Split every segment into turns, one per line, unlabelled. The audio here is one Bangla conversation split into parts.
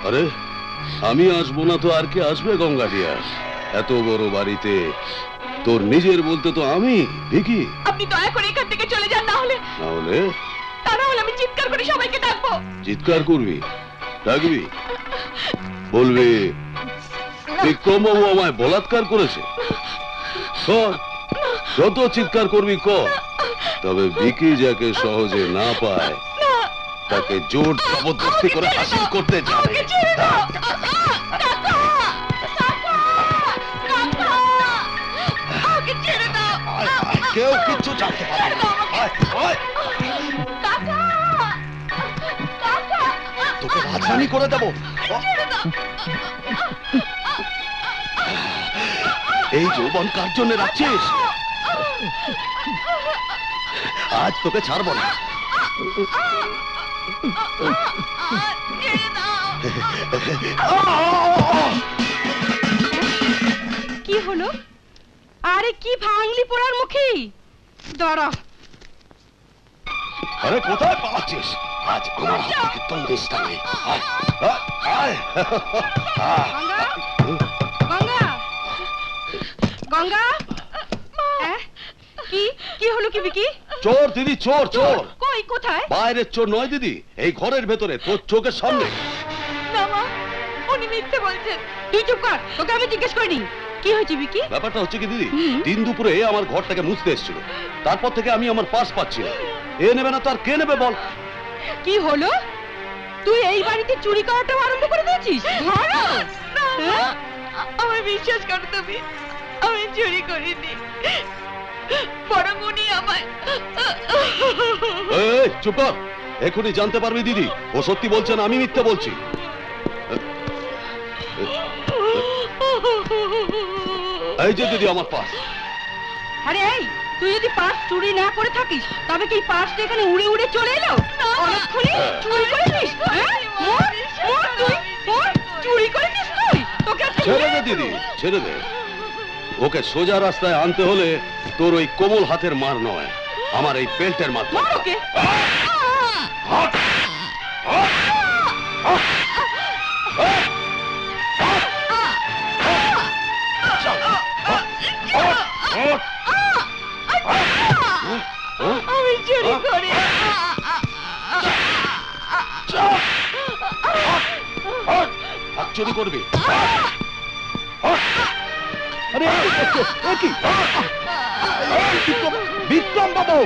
আরে আমি আসবো না তো আর কে আসবে গঙ্গাটিয়া? এত বড় বাড়িতে তোর নিজের বলতে তো আমি ভিকি।
আপনি দয়া করে এখান থেকে চলে যান, না হলে তা না হলে আমি চিৎকার করে সবাইকে ডাকবো।
চিৎকার করবি? ডাকবি? বলবি বিক্রমবাবু আমায় বলাৎকার করেছে? যত চিৎকার করবি কর, তবে ভিকি যাকে সহজে না পায় তাকে জোর জবরদস্তি করে হাসিল করতে যাবে। কেউ কিচ্ছু জানতে পারবে না। তোকে রাজধানী করে দেব। এই যৌবন কার জন্য রাখছিস? আজ তোকে ছাড়বো না।
কি হলো? আরে কি ভাঙলি পোড়ার মুখী? দাঁড়া।
আরে কোথায় পালাচ্ছিস? আজ আমার হাত থেকে তন্দিস টানে।
গঙ্গা, গঙ্গা, কি কি হলো কি বিকি?
চোর দিদি, চোর চোর।
কই, কোথায়?
বাইরের চোর নয় দিদি, এই ঘরের ভেতরে, তোর চোখের সামনে।
না মা, উনি মিথ্যে বলছেন। তুই চুপ কর, তোকে আমি জিজ্ঞেস করিনি। কি হয়েছে বিকি?
ব্যাপারটা হচ্ছে কি দিদি, দিন দুপুরে আমার ঘরটাকে মুছতে এসেছিল, তারপর থেকে আমি আমার পার্স পাচ্ছি না। এ নেবে না তো আর কে নেবে বল?
কি হলো? তুই এই বাড়িতে চুরি করাটা আরম্ভ করে দিয়েছিস? আমার বিশ্বাস কর তুমি, আমি চুরি করিনি, বরং উনি আমায়।
এই চুপ কর, এখনই জানতে পারবি দিদি ও সত্যি বলছে না আমি মিথ্যে বলছি। এই যে দিদি আমার পার্স।
আরে এই, তুই যদি পার্স চুরি না করে থাকিস তবে কি পার্সটা এখানে উড়ে উড়ে চলে এলো? অনেকক্ষণই চুরি করেছিস? চুরি করেছিস তুই? তোকে
ছেড়ে দে দিদি, ছেড়ে দে। ওকে সোজা রাস্তায় আনতে হলে তোর ওই কোমল হাতের মার নয়, আমার এই বেল্টের মাধ্যমে।
ওকে আমি চুরি করি।
চুরি করবি?
বিক্রম বাবু,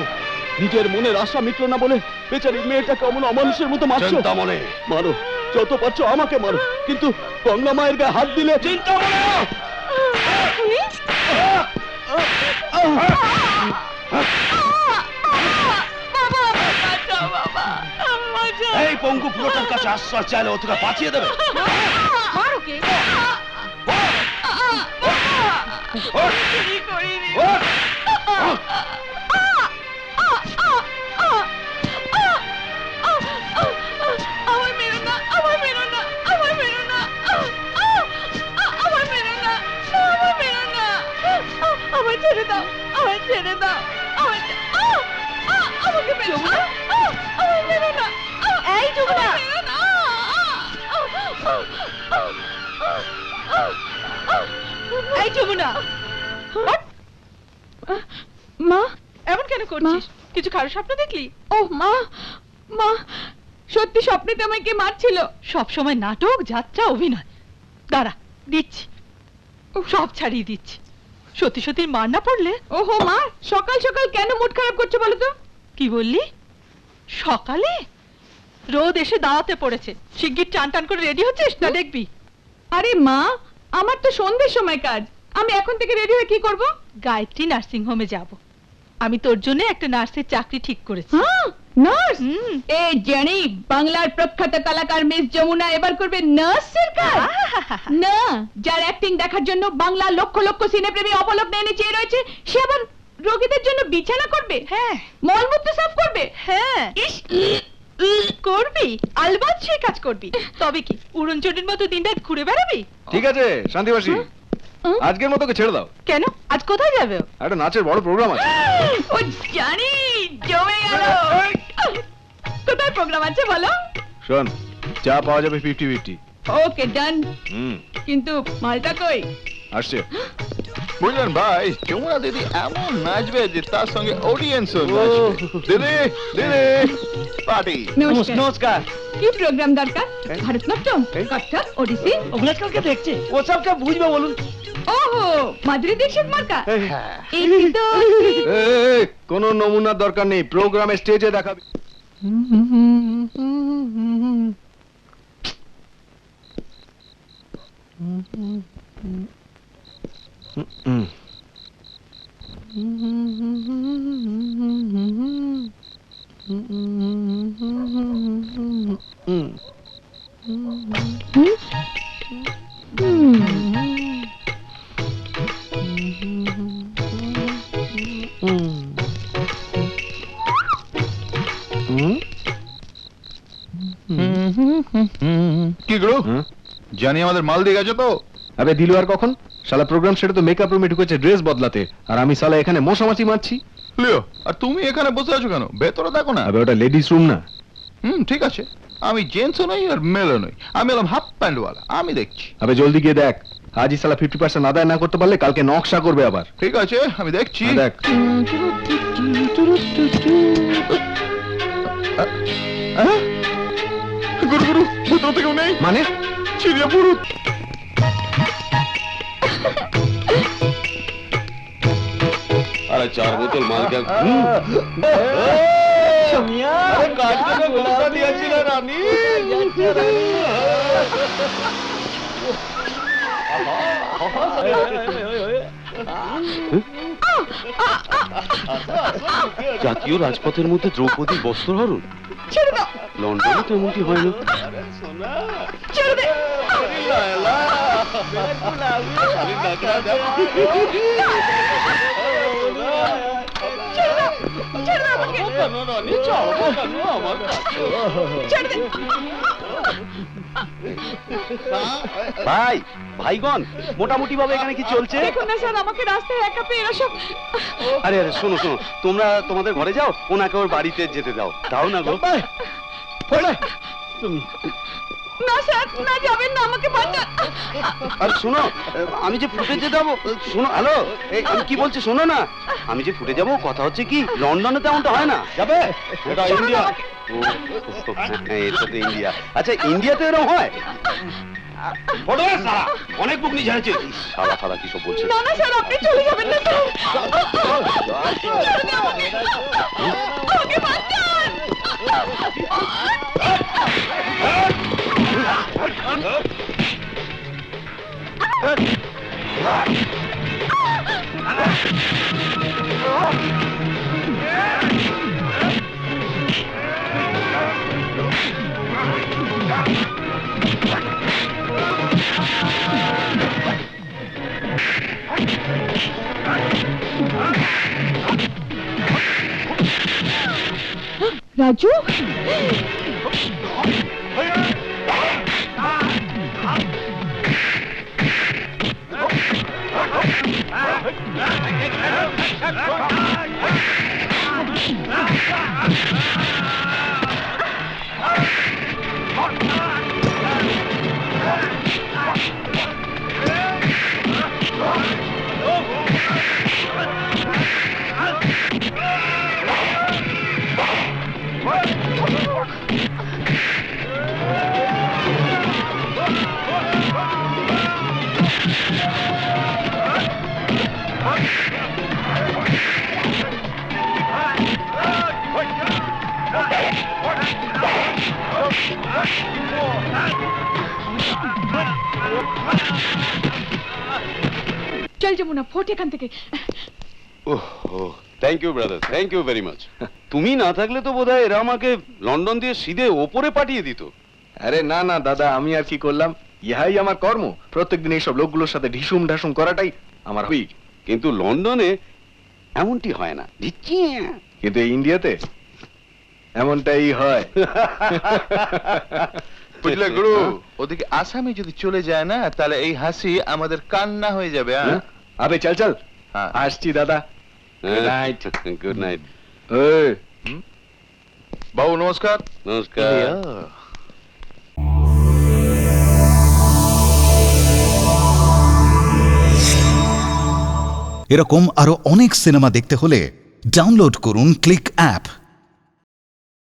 নিজের মনের আশা মিটলো না বলে বেচারি মেয়েটাকে অমন অমানুষের মতো মারছো।
চিন্তামণি,
মারো, যত পারছো আমাকে মারো, কিন্তু গঙ্গা মায়ের গায়ে হাত দিলে।
চিন্তামণি, এই পঙ্গু পুরোটার কাছে আশ্রয় চাইলে ও তোকে বাঁচিয়ে দেবে।
ছেড়ে দাও, আমায় ছেড়ে দাও, আমাকে মেরো না, আমায় মেরো না। এই যমুনা, এই যমুনা, মা এমন কেন করছিস? কিছু খারাপ স্বপ্ন দেখলি? ও মা, মা সত্যি স্বপ্নেতে আমায় কে মারছিল? সব সময় নাটক, যাত্রা, অভিনয়। দাঁড়া, দিচ্ছি, সব ছাড়িয়ে দিচ্ছি। সত্যি সত্যি মার না পড়লে? ওহো মা, সকাল সকাল কেন মুড খারাপ করছো বলো তো? কি বললি? সকালে রোদ এসে দাওয়াতে পড়েছে, শিগগির টান টান করে রেডি হচ্ছিস না দেখবি। আরে মা, আমার তো সন্ধ্যের সময় কাজ, আমি এখন থেকে রেডি হয়ে কি করব? গায়ত্রী নার্সিং হোমে যাব। আমি তোর জন্য একটা নার্সের চাকরি ঠিক করেছি। নার্স? এই জানি বাংলার প্রখ্যাত কলাকার মিস যমুনা এবার করবে নার্সের কাজ। না, যার অ্যাক্টিং দেখার জন্য বাংলা লক্ষ লক্ষ সিনেপ্রেমী অপলক নেনে চেয়ে রয়েছে, সে আবার রোগীদের জন্য বিছানা করবে? হ্যাঁ। মলমূত্র সাফ করবে? হ্যাঁ। করবি, আলবাত সে কাজ করবি। তবে কি উড়নচণ্ডীর মতো দিনরাত ঘুরে বেড়াবি?
ঠিক আছে শান্তিবাসী, আজকের মতো ছেড়ে দাও।
কেন? আজ কোথায় যাবে?
একটা নাচের বড় প্রোগ্রাম আছে।
ও জানি, জমে গেল। কোথায় প্রোগ্রাম আছে বলো?
শোন, চা পাওয়া যাবে 50-50,
ওকে ডান। কিন্তু মালটা কই?
আসছে।
বুঝলেন ভাই, যমুনা দিদি এমন নাচবে যে তার সঙ্গে অডিয়েন্সও নাচবে। দিদি দিদি পার্টি।
নমস্কার।
নমস্কার।
কি প্রোগ্রাম দরকার? ভারতনাট্যম, কত্থক, ওডিসি?
ওগুলো কালকে দেখছে, ও সবটা বুঝবে বলুন।
ওহো, মাধুরী দীক্ষিত মার্কা।
হ্যাঁ।
এই তো
কোনো নমুনার দরকার নেই, প্রোগ্রামে স্টেজে দেখাবে।
কি গুরু, জানি আমাদের মাল দিয়ে গেছে তো?
আবে দিলু আর কখন? শালা প্রোগ্রাম সেটা তো মেকআপ রুমে ঢুকেছে ড্রেস বদলাতে, আর আমি শালা এখানে মশামাছি মারছি।
লিও, আর তুমি এখানে বসে আছো কেন? ভেতরে দেখো না।
আবে ওটা লেডিস রুম না।
ঠিক আছে, আমি জেন্টসও নই আর মেলও নই, আমি এলাম হাফ প্যান্টওয়ালা, আমি দেখছি।
আবে জলদি গিয়ে দেখ, আজই শালা 50% আদায় না করতে পারলে কালকে নকশা করবে আবার।
ঠিক আছে, আমি দেখছি।
হ্যাঁ, দেখ।
হ্যাঁ? গুরু গুরু, ভেতর থেকেও নেই,
মানে
ছিড়িয়ে পুরুত।
আরে 4 বোতল মাল কে জাতীয় রাজপথের মধ্যে দ্রৌপদীর বস্ত্রহরণ।
ছেড়ে দাও,
লন্ডনে তো এমনটি হয় না।
ছেড়ে দে। ছেড়ে দাও আমাকে। ছেড়ে দে।
ভাই, ভাইগণ, মোটামুটি ভাবে এখানে কি চলছে?
দেখুন না স্যার, আমাকে রাস্তায় একা পেয়ে এরা সব।
আরে আরে শোনো শোনো, তোমরা তোমাদের ঘরে যাও, ওনাকে ওর বাড়িতে যেতে দাও। দাও না গো।
না স্যার, না যাবেন না, আমাকে বাঁচান।
আর শোনো, আমি যে ফুটেজে যাবো, শোনো, হ্যালো, আমি কি বলছি শোনো না, আমি যে ফুটে যাবো, কথা হচ্ছে কি লন্ডনে তেমনটা হয় না। যাবে? এটা ইন্ডিয়া। এটা তো ইন্ডিয়া। আচ্ছা, ইন্ডিয়াতে এরকম হয়? অনেক বুক নিয়ে ঝাড়ছে। সারা ফারা কি সব বলছে?
না না স্যার, আপনি চলে যাবেন না স্যার। ছেড়ে দে আমাকে। আমাকে বাঁচান। রাজু, চল যমুনা, ফোট এখান থেকে।
Thank you brother, thank you very much. তুমি না থাকলে তো বোধহয় এরা আমাকে লন্ডন দিয়ে সিধে ওপরে পাঠিয়ে দিত।
আরে না না দাদা, আমি আর কি করলাম, ইহাই আমার কর্ম। প্রত্যেকদিন এইসব লোকগুলোর সাথে ঢিসুম ঢাসুম করাটাই আমার হই।
কিন্তু লন্ডনে এমনটি হয় না।
কিন্তু এই ইন্ডিয়াতে এমনটাই হয়।
বুঝলে গুরু, ওদিকে আসামে যদি চলে যায় না, তাহলে এই হাসি আমাদের কান্না হয়ে যাবে। হ্যাঁ,
আবে চল চল,
হ্যাঁ।
আসছি দাদা।
Good night. Good night.
বাবু নমস্কার।
নমস্কার।
এরকম আরো অনেক সিনেমা দেখতে হলে ডাউনলোড করুন ক্লিক অ্যাপ।